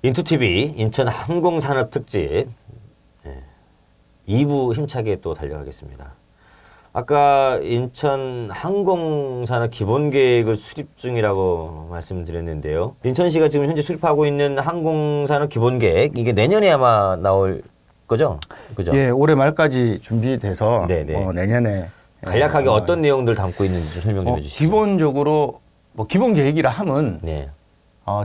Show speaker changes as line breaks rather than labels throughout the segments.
인투TV 인천 항공산업특집 2부 힘차게 또 달려가겠습니다. 아까 인천 항공산업 기본계획을 수립 중이라고 말씀드렸는데요. 인천시가 지금 현재 수립하고 있는 항공산업 기본계획, 이게 내년에 아마 나올 거죠? 그죠?
예, 올해 말까지 준비돼서 내년에
간략하게 어떤 내용들 담고 있는지 좀 설명 좀 해주시죠.
기본적으로 뭐 기본 계획이라 함은
네.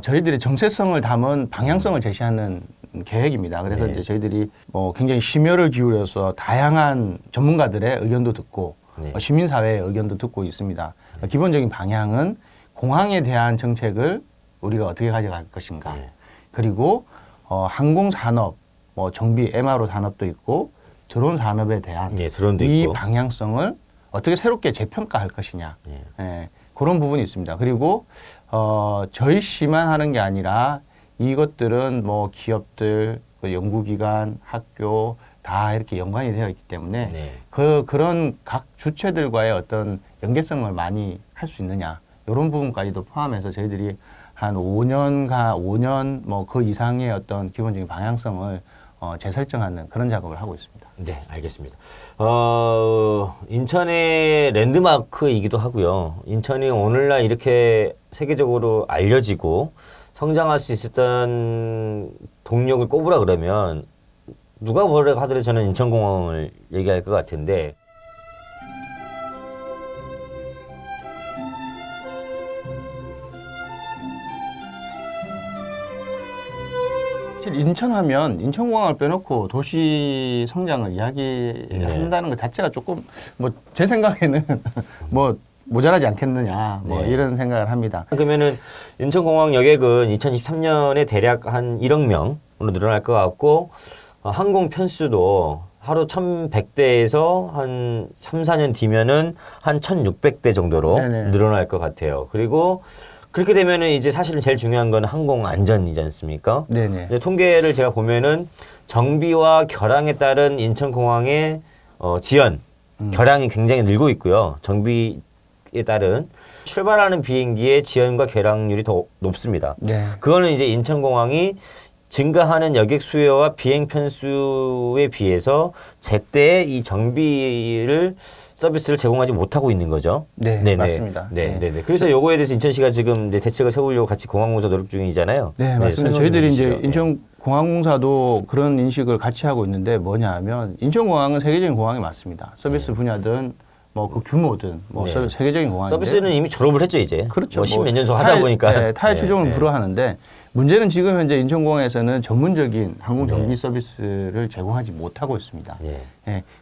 저희들의 정체성을 담은 방향성을 제시하는 계획입니다. 그래서
네.
이제 저희들이 굉장히 심혈을 기울여서 다양한 전문가들의 의견도 듣고
네.
시민사회의 의견도 듣고 있습니다. 기본적인 방향은 공항에 대한 정책을 우리가 어떻게 가져갈 것인가.
네.
그리고 항공산업, 정비, MRO 산업도 있고 드론 산업에 대한
드론도
이
있고.
방향성을 어떻게 새롭게 재평가할 것이냐.
네.
그런 부분이 있습니다. 그리고 저희 시만 하는 게 아니라 이것들은 뭐 기업들, 연구기관, 학교 다 이렇게 연관이 되어 있기 때문에 그런 각 주체들과의 어떤 연계성을 많이 할 수 있느냐 이런 부분까지도 포함해서 저희들이 한 5년 뭐 그 이상의 어떤 기본적인 방향성을 재설정하는 그런 작업을 하고 있습니다.
네, 알겠습니다. 인천의 랜드마크이기도 하고요. 인천이 오늘날 이렇게 세계적으로 알려지고 성장할 수 있었던 동력을 꼽으라 그러면 누가 뭐라고 하더라도 저는 인천공항을 얘기할 것 같은데,
사실 인천하면 인천공항을 빼놓고 도시 성장을 이야기한다는 것 자체가 조금 제 생각에는 모자라지 않겠느냐 이런 생각을 합니다.
그러면은 인천공항 여객은 2023년에 대략 한 1억 명으로 늘어날 것 같고, 항공 편수도 하루 1,100대에서 한 3, 4년 뒤면은 한 1,600대 정도로 늘어날 것 같아요. 그리고 그렇게 되면은 이제 사실은 제일 중요한 건 항공 안전이지 않습니까?
네네.
통계를 제가 보면은 정비와 결항에 따른 인천공항의 지연, 결항이 굉장히 늘고 있고요. 정비에 따른 출발하는 비행기의 지연과 결항률이 더 높습니다.
네.
그거는 이제 인천공항이 증가하는 여객 수요와 비행 편수에 비해서 제때 이 정비를 서비스를 제공하지 못하고 있는 거죠.
네,
네네.
맞습니다.
네. 그래서 요거에 대해서 인천시가 지금 대책을 세우려고 같이 공항공사 노력 중이잖아요.
네, 맞습니다. 저희들이 이제 인천공항공사도 그런 인식을 같이 하고 있는데 뭐냐 하면 인천공항은 세계적인 공항이 맞습니다. 서비스 분야든 그 규모든 세계적인 공항인데
서비스는 이미 졸업을 했죠, 이제.
그렇죠.
10몇 년서 하다 보니까.
타의 추종을 불허하는데 문제는 지금 현재 인천공항에서는 전문적인 항공 정비 서비스를 제공하지 못하고 있습니다.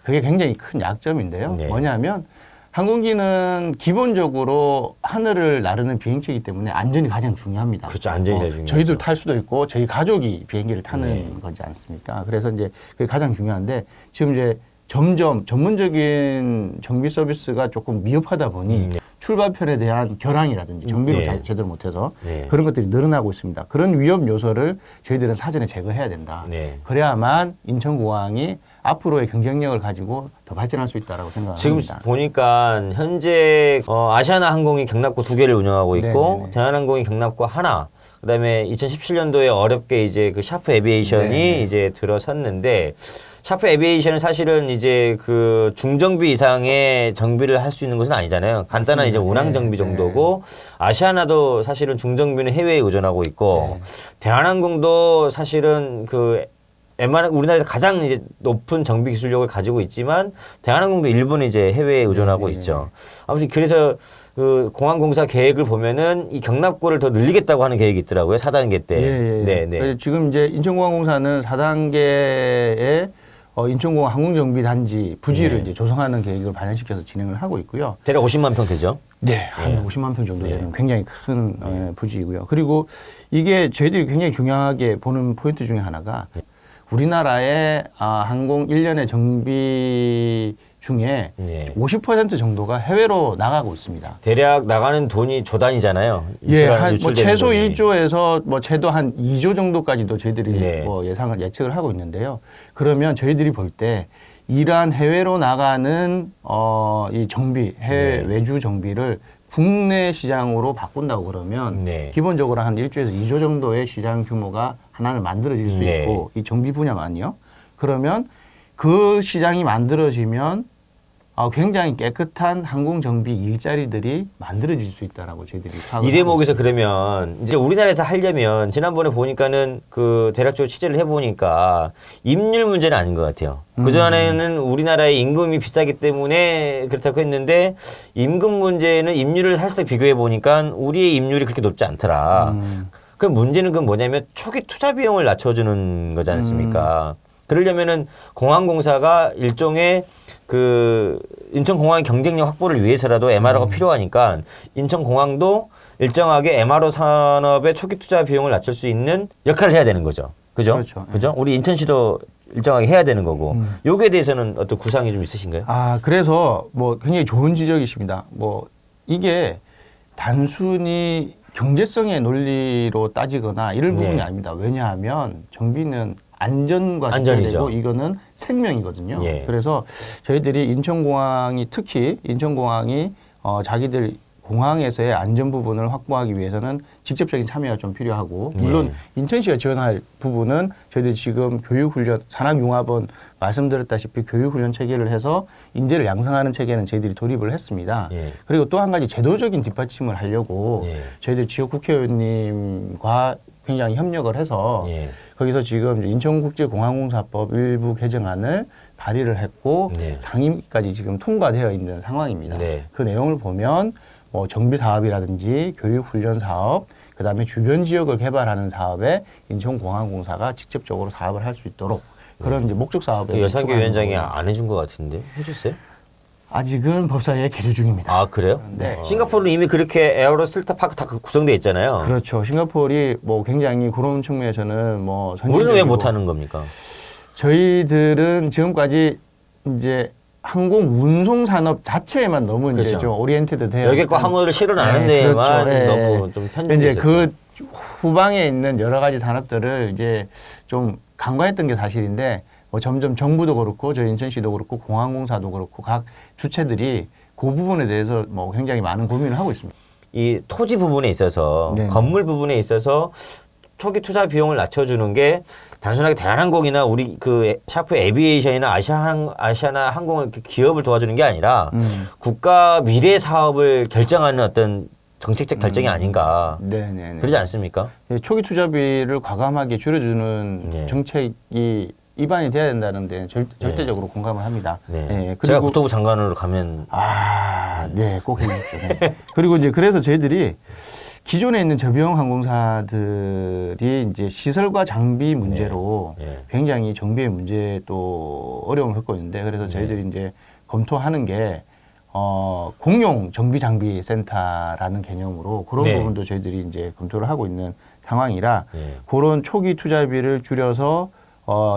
그게 굉장히 큰 약점인데요. 뭐냐면 항공기는 기본적으로 하늘을 나르는 비행체이기 때문에 안전이 가장 중요합니다.
그렇죠. 안전이 제일 중요하죠.
저희들 탈 수도 있고 저희 가족이 비행기를 타는 거지 않습니까? 그래서 이제 그게 가장 중요한데 지금 이제 점점 전문적인 정비 서비스가 조금 미흡하다 보니 출발편에 대한 결항이라든지 정비를 제대로 못해서 그런 것들이 늘어나고 있습니다. 그런 위험 요소를 저희들은 사전에 제거해야 된다. 그래야만 인천공항이 앞으로의 경쟁력을 가지고 더 발전할 수 있다라고 생각합니다.
지금 보니까 현재 아시아나 항공이 경납고 2개를 운영하고 있고 대한항공이 경납고 하나, 그다음에 2017년도에 어렵게 이제 그 샤프 에비에이션이 이제 들어섰는데, 샤프 에비에이션은 사실은 이제 그 중정비 이상의 정비를 할 수 있는 것은 아니잖아요. 간단한 이제 운항 정비 정도고, 아시아나도 사실은 중정비는 해외에 의존하고 있고, 대한항공도 사실은 그 우리나라에서 가장 이제 높은 정비 기술력을 가지고 있지만, 대한항공도 일본에 이제 해외에 의존하고 있죠. 아무튼 그래서 그 공항공사 계획을 보면은 이 경납고를 더 늘리겠다고 하는 계획이 있더라고요. 4단계 때.
지금 이제 인천공항공사는 4단계에 인천공항 항공정비단지 부지를 이제 조성하는 계획을 반영시켜서 진행을 하고 있고요.
대략 50만 평 되죠?
네, 한 50만 평 정도 되는 굉장히 큰 부지이고요. 그리고 이게 저희들이 굉장히 중요하게 보는 포인트 중에 하나가 우리나라의 항공 1년의 정비 중에 50% 정도가 해외로 나가고 있습니다.
대략 나가는 돈이 조 단위잖아요.
최소 돈이. 1조에서 최소 한 2조 정도까지도 저희들이 예측을 하고 있는데요. 그러면 저희들이 볼 때 이러한 해외로 나가는 이 정비, 해외
네.
외주 정비를 국내 시장으로 바꾼다고 그러면
네.
기본적으로 한 1조에서 2조 정도의 시장 규모가 하나는 만들어질 수
네.
있고 이 정비 분야만요. 그러면 그 시장이 만들어지면 굉장히 깨끗한 항공 정비 일자리들이 만들어질 수 있다라고 저희들이 파악을
이 대목에서 그러면 이제 우리나라에서 하려면 지난번에 보니까는 그 대략적으로 취재를 해보니까 임률 문제는 아닌 것 같아요. 그전에는 우리나라의 임금이 비싸기 때문에 그렇다고 했는데 임금 문제는 임률을 사실상 비교해 보니까 우리의 임률이 그렇게 높지 않더라. 그 문제는 그 뭐냐면 초기 투자 비용을 낮춰주는 거지 않습니까? 그러려면은 공항공사가 일종의 그 인천공항의 경쟁력 확보를 위해서라도 MRO가 필요하니까 인천공항도 일정하게 MRO 산업의 초기 투자 비용을 낮출 수 있는 역할을 해야 되는 거죠. 그죠?
그렇죠.
그죠? 우리 인천시도 일정하게 해야 되는 거고. 요거에 대해서는 어떤 구상이 좀 있으신가요?
그래서 뭐 굉장히 좋은 지적이십니다. 뭐 이게 단순히 경제성의 논리로 따지거나 이럴 부분이
네.
아닙니다. 왜냐하면 정비는 안전과
안전이죠.
직결되고 이거는 생명이거든요.
예.
그래서 저희들이 인천공항이 특히 인천공항이 자기들 공항에서의 안전 부분을 확보하기 위해서는 직접적인 참여가 좀 필요하고 물론 인천시가 지원할 부분은 저희들이 지금 교육훈련 산학융합원 말씀드렸다시피 교육훈련 체계를 해서 인재를 양성하는 체계는 저희들이 돌입을 했습니다.
예.
그리고 또 한 가지 제도적인 뒷받침을 하려고
예.
저희들 지역 국회의원님과 굉장히 협력을 해서
예.
거기서 지금 인천국제공항공사법 일부 개정안을 발의를 했고
네.
상임위까지 지금 통과되어 있는 상황입니다.
네.
그 내용을 보면 뭐 정비 사업이라든지 교육 훈련 사업, 그다음에 주변 지역을 개발하는 사업에 인천공항공사가 직접적으로 사업을 할 수 있도록 그런 이제 목적 사업에
여상규 위원장이
거예요.
안 해준 것 같은데 해줬어요?
아직은 법사위에 계류 중입니다.
아 그래요?
네.
싱가포르는 이미 그렇게 에어로 스타파크 다 구성돼 있잖아요.
그렇죠. 싱가포르이 뭐 굉장히 그런 측면에서는 뭐
우리는 왜
선진적이고
못하는 겁니까?
저희들은 지금까지 이제 항공 운송 산업 자체에만 너무 이제
그렇죠.
좀 오리엔티드 되어
여객 과
있는
화물을 실어나는
네,
데에만
그렇죠. 예.
너무 좀 편중돼
이제
있었죠.
그 후방에 있는 여러 가지 산업들을 이제 좀 간과했던 게 사실인데 뭐 점점 정부도 그렇고 저희 인천시도 그렇고 공항공사도 그렇고 각 주체들이 그 부분에 대해서 뭐 굉장히 많은 고민을 하고 있습니다.
이 토지 부분에 있어서
네네.
건물 부분에 있어서 초기 투자 비용을 낮춰주는 게 단순하게 대한항공이나 우리 그 샤프 에비에이션이나 아시아나 항공을 이렇게 기업을 도와주는 게 아니라 국가 미래 사업을 결정하는 어떤 정책적 결정이 아닌가.
네네네.
그러지 않습니까?
예, 초기 투자비를 과감하게 줄여주는
네.
정책이 입안이 돼야 된다는 데 절대적으로 공감을 합니다.
네.
예,
제가 국토부 장관으로 가면
네, 꼭 해주십시오. 네. 그리고 이제 그래서 저희들이 기존에 있는 저비용 항공사들이 이제 시설과 장비 문제로
네.
굉장히 정비의 문제 또 어려움을 겪고 있는데 그래서 저희들이 이제 검토하는 게 공용 정비 장비 센터라는 개념으로 그런
네.
부분도 저희들이 이제 검토를 하고 있는 상황이라
네.
그런 초기 투자비를 줄여서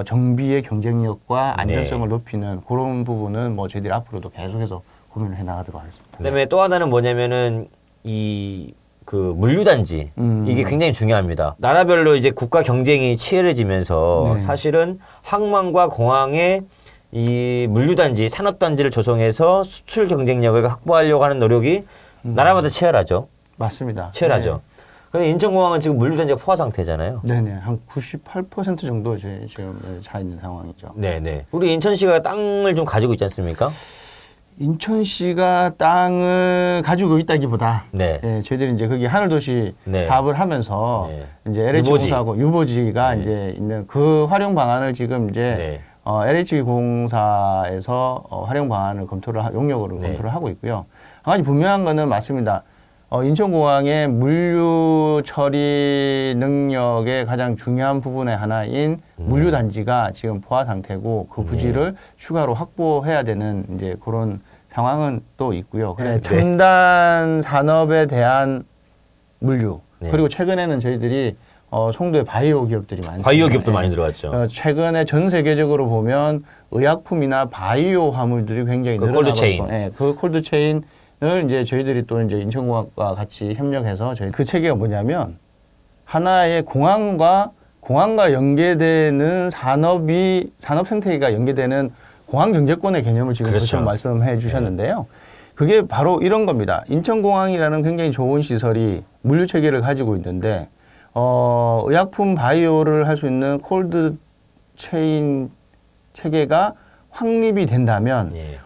정비의 경쟁력과 안전성을 높이는 그런 부분은 뭐 저희들이 앞으로도 계속해서 고민을 해 나가도록 하겠습니다.
그다음에 또 하나는 뭐냐면은 이 그 물류단지 이게 굉장히 중요합니다. 나라별로 이제 국가 경쟁이 치열해지면서
네.
사실은 항만과 공항의 이 물류단지, 산업단지를 조성해서 수출 경쟁력을 확보하려고 하는 노력이 나라마다 치열하죠.
맞습니다.
치열하죠. 근데 인천공항은 지금 물류단지가 포화 상태잖아요.
네네. 한 98% 정도 지금 차 있는 상황이죠.
네네. 우리 인천시가 땅을 좀 가지고 있지 않습니까?
인천시가 땅을 가지고 있다기보다
네.
예, 저희들이 이제 거기 하늘도시
네.
사업을 하면서
네.
이제 LH
유보지.
공사하고 유보지가
네.
이제 있는 그 활용 방안을 지금 이제
네.
LH 공사에서 활용 방안을 용역으로
네.
검토를 하고 있고요. 한 가지 분명한 거는 맞습니다. 인천공항의 물류 처리 능력의 가장 중요한 부분의 하나인 물류단지가 지금 포화 상태고 그 부지를 추가로 확보해야 되는 이제 그런 상황은 또 있고요. 그래, 첨단 산업에 대한 물류
네.
그리고 최근에는 저희들이 송도에 바이오 기업들이 많습니다.
바이오 기업도
예.
많이 들어왔죠.
최근에 전 세계적으로 보면 의약품이나 바이오 화물들이 굉장히
그
늘어나고
콜드체인.
있고, 예, 그 콜드체인을 이제 저희들이 또 이제 인천공항과 같이 협력해서 그 체계가 뭐냐면 하나의 공항과 연계되는 산업 생태계가 연계되는 공항 경제권의 개념을 지금
그렇죠.
처음 말씀해 주셨는데요. 그게 바로 이런 겁니다. 인천공항이라는 굉장히 좋은 시설이 물류 체계를 가지고 있는데 의약품 바이오를 할 수 있는 콜드 체인 체계가 확립이 된다면
예.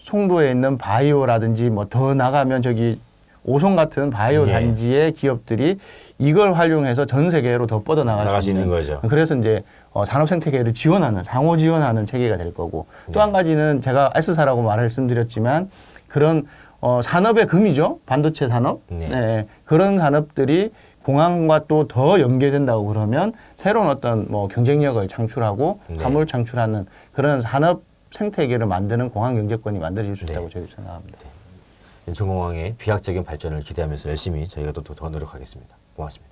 송도에 있는 바이오라든지 뭐 더 나가면 저기 오송 같은 바이오
예.
단지의 기업들이 이걸 활용해서 전 세계로 더 뻗어나갈 수 있는
거죠.
그래서 이제 산업 생태계를 지원하는 상호 지원하는 체계가 될 거고 또 한 가지는 제가 S사라고 말씀드렸지만 그런 산업의 금이죠. 반도체 산업.
네.
네. 그런 산업들이 공항과 또 더 연계된다고 그러면 새로운 어떤 뭐 경쟁력을 창출하고
네.
화물 창출하는 그런 산업 생태계를 만드는 공항 경제권이 만들어질 수 있다고 저희 생각합니다.
인천공항의 비약적인 발전을 기대하면서 열심히 저희가 또 더 노력하겠습니다. 고맙습니다.